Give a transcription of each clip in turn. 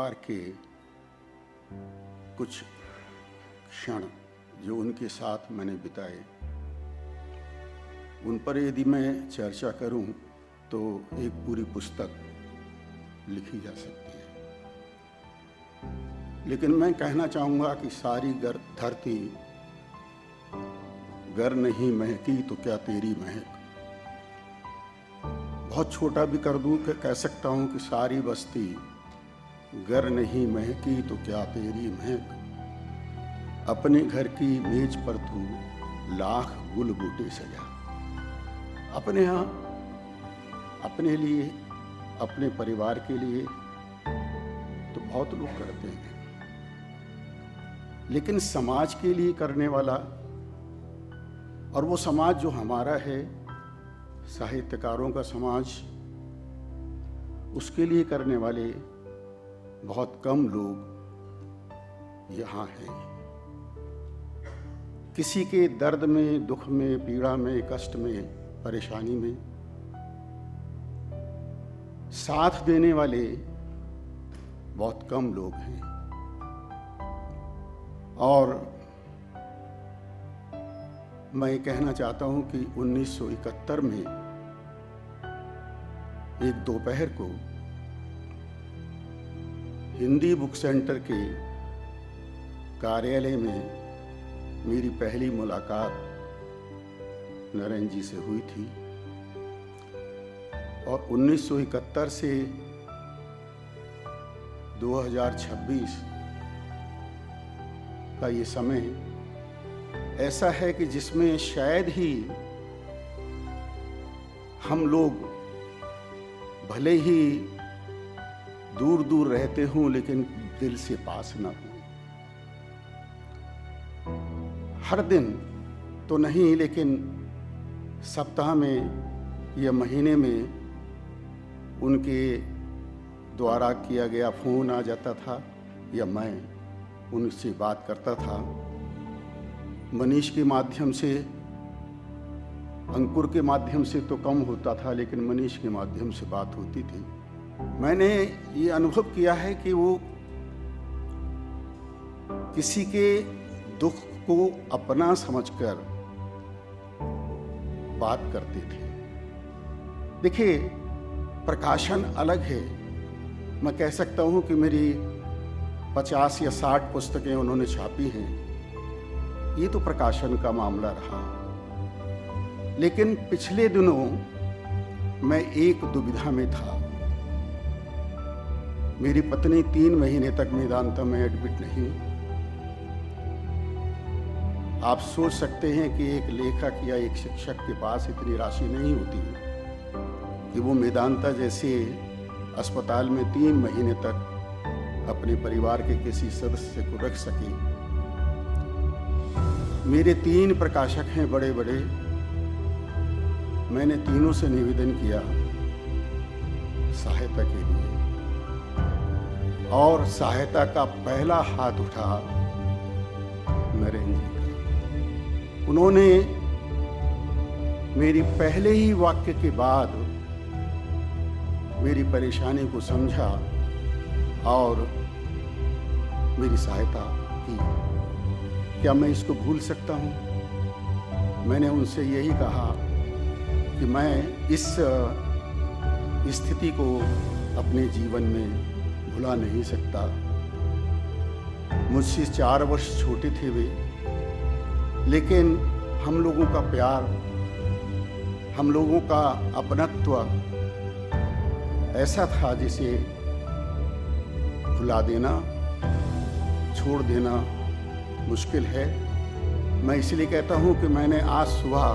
परिवार के कुछ क्षण जो उनके साथ मैंने बिताए, उन पर यदि मैं चर्चा करूं तो एक पूरी पुस्तक लिखी जा सकती है। लेकिन मैं कहना चाहूँगा कि सारी धरती गर नहीं महकी तो क्या तेरी महक। बहुत छोटा भी कर दूं कि कह सकता हूँ कि सारी बस्ती गर नहीं महकी तो क्या तेरी महक। अपने घर की मेज पर तू लाख गुल बूटे सजा। अपने यहाँ, अपने लिए, अपने परिवार के लिए तो बहुत लोग करते हैं, लेकिन समाज के लिए करने वाला, और वो समाज जो हमारा है, साहित्यकारों का समाज, उसके लिए करने वाले बहुत कम लोग यहाँ हैं। किसी के दर्द में, दुख में, पीड़ा में, कष्ट में, परेशानी में साथ देने वाले बहुत कम लोग हैं। और मैं कहना चाहता हूं कि 1971 में एक दोपहर को हिंदी बुक सेंटर के कार्यालय में मेरी पहली मुलाकात नरेंद्र जी से हुई थी। और 1971 से 2026 का ये समय ऐसा है कि जिसमें शायद ही हम लोग भले ही दूर दूर रहते हों लेकिन दिल से पास न हों। हर दिन तो नहीं, लेकिन सप्ताह में या महीने में उनके द्वारा किया गया फोन आ जाता था या मैं उनसे बात करता था। मनीष के माध्यम से, अंकुर के माध्यम से तो कम होता था, लेकिन मनीष के माध्यम से बात होती थी। मैंने ये अनुभव किया है कि वो किसी के दुख को अपना समझकर बात करते थे। देखिए, प्रकाशन अलग है। मैं कह सकता हूं कि मेरी 50 या 60 पुस्तकें उन्होंने छापी हैं, ये तो प्रकाशन का मामला रहा। लेकिन पिछले दिनों मैं एक दुविधा में था। मेरी पत्नी 3 महीने तक मेदांता में एडमिट नहीं। आप सोच सकते हैं कि एक लेखक या एक शिक्षक के पास इतनी राशि नहीं होती कि वो मेदांता जैसे अस्पताल में 3 महीने तक अपने परिवार के किसी सदस्य को रख सके। मेरे 3 प्रकाशक हैं बड़े बड़े। मैंने तीनों से निवेदन किया सहायता के लिए, और सहायता का पहला हाथ उठा नरेंद्र जी का। उन्होंने मेरी पहले ही वाक्य के बाद मेरी परेशानी को समझा और मेरी सहायता की। क्या मैं इसको भूल सकता हूँ? मैंने उनसे यही कहा कि मैं इस स्थिति को अपने जीवन में भुला नहीं सकता। मुझसे 4 वर्ष छोटे थे वे, लेकिन हम लोगों का प्यार, हम लोगों का अपनत्व ऐसा था जिसे भुला देना, छोड़ देना मुश्किल है। मैं इसलिए कहता हूँ कि मैंने आज सुबह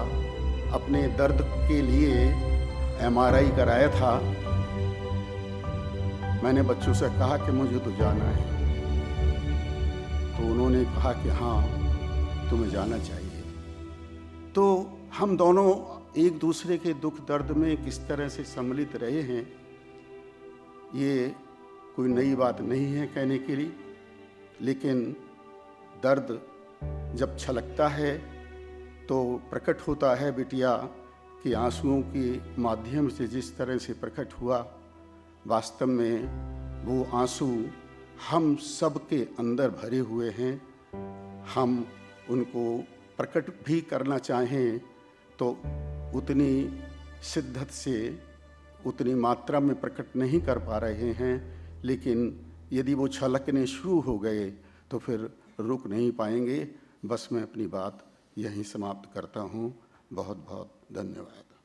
अपने दर्द के लिए MRI कराया था। मैंने बच्चों से कहा कि मुझे तो जाना है, तो उन्होंने कहा कि हाँ, तुम्हें जाना चाहिए। तो हम दोनों एक दूसरे के दुख दर्द में किस तरह से सम्मिलित रहे हैं, ये कोई नई बात नहीं है कहने के लिए। लेकिन दर्द जब छलकता है तो प्रकट होता है बिटिया कि आंसुओं के माध्यम से जिस तरह से प्रकट हुआ, वास्तव में वो आंसू हम सबके अंदर भरे हुए हैं। हम उनको प्रकट भी करना चाहें तो उतनी शिद्दत से, उतनी मात्रा में प्रकट नहीं कर पा रहे हैं, लेकिन यदि वो छलकने शुरू हो गए तो फिर रुक नहीं पाएंगे। बस मैं अपनी बात यहीं समाप्त करता हूँ। बहुत बहुत धन्यवाद।